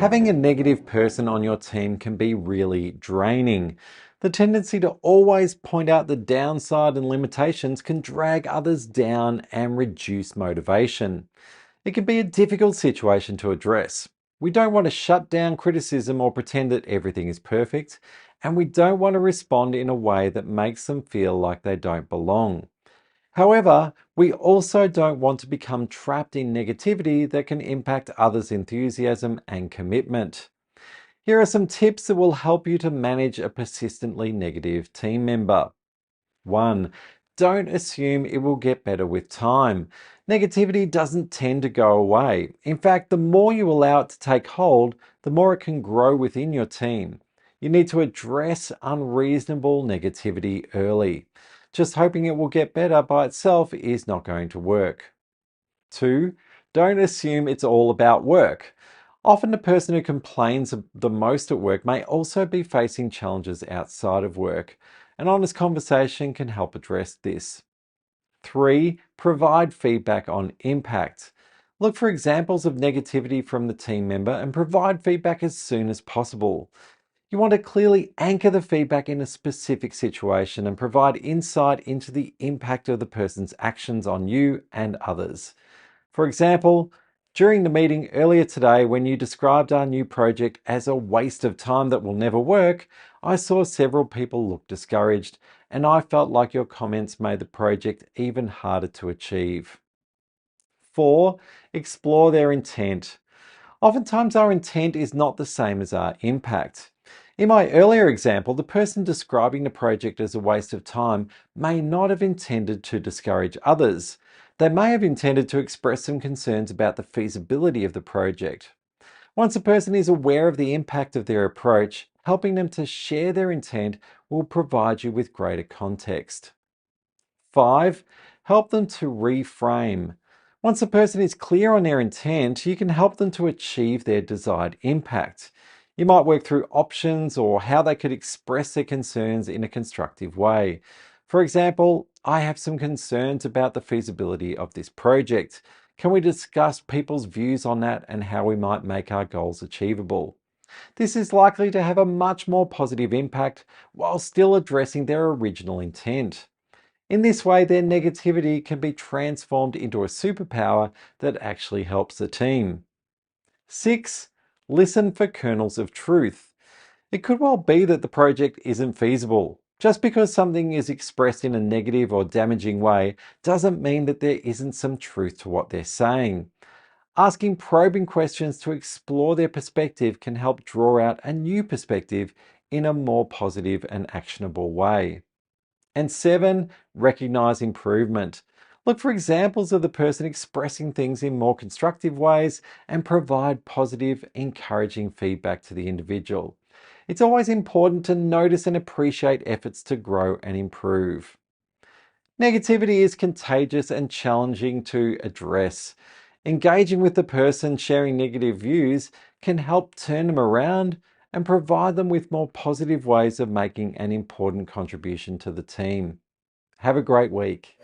Having a negative person on your team can be really draining. The tendency to always point out the downside and limitations can drag others down and reduce motivation. It can be a difficult situation to address. We don't want to shut down criticism or pretend that everything is perfect, and we don't want to respond in a way that makes them feel like they don't belong. However, we also don't want to become trapped in negativity that can impact others' enthusiasm and commitment. Here are some tips that will help you to manage a persistently negative team member. 1. Don't assume it will get better with time. Negativity doesn't tend to go away. In fact, the more you allow it to take hold, the more it can grow within your team. You need to address unreasonable negativity early. Just hoping it will get better by itself is not going to work. 2. Don't assume it's all about work. Often the person who complains the most at work may also be facing challenges outside of work. An honest conversation can help address this. 3. Provide feedback on impact. Look for examples of negativity from the team member and provide feedback as soon as possible. You want to clearly anchor the feedback in a specific situation and provide insight into the impact of the person's actions on you and others. For example, during the meeting earlier today, when you described our new project as a waste of time that will never work, I saw several people look discouraged, and I felt like your comments made the project even harder to achieve. 4. Explore their intent. Oftentimes, our intent is not the same as our impact. In my earlier example, the person describing the project as a waste of time may not have intended to discourage others. They may have intended to express some concerns about the feasibility of the project. Once a person is aware of the impact of their approach, helping them to share their intent will provide you with greater context. 5. Help them to reframe. Once a person is clear on their intent, you can help them to achieve their desired impact. You might work through options or how they could express their concerns in a constructive way. For example, I have some concerns about the feasibility of this project. Can we discuss people's views on that and how we might make our goals achievable? This is likely to have a much more positive impact while still addressing their original intent. In this way, their negativity can be transformed into a superpower that actually helps the team. 6. Listen for kernels of truth. It could well be that the project isn't feasible. Just because something is expressed in a negative or damaging way doesn't mean that there isn't some truth to what they're saying. Asking probing questions to explore their perspective can help draw out a new perspective in a more positive and actionable way. And 7, recognize improvement. Look for examples of the person expressing things in more constructive ways and provide positive, encouraging feedback to the individual. It's always important to notice and appreciate efforts to grow and improve. Negativity is contagious and challenging to address. Engaging with the person sharing negative views can help turn them around and provide them with more positive ways of making an important contribution to the team. Have a great week.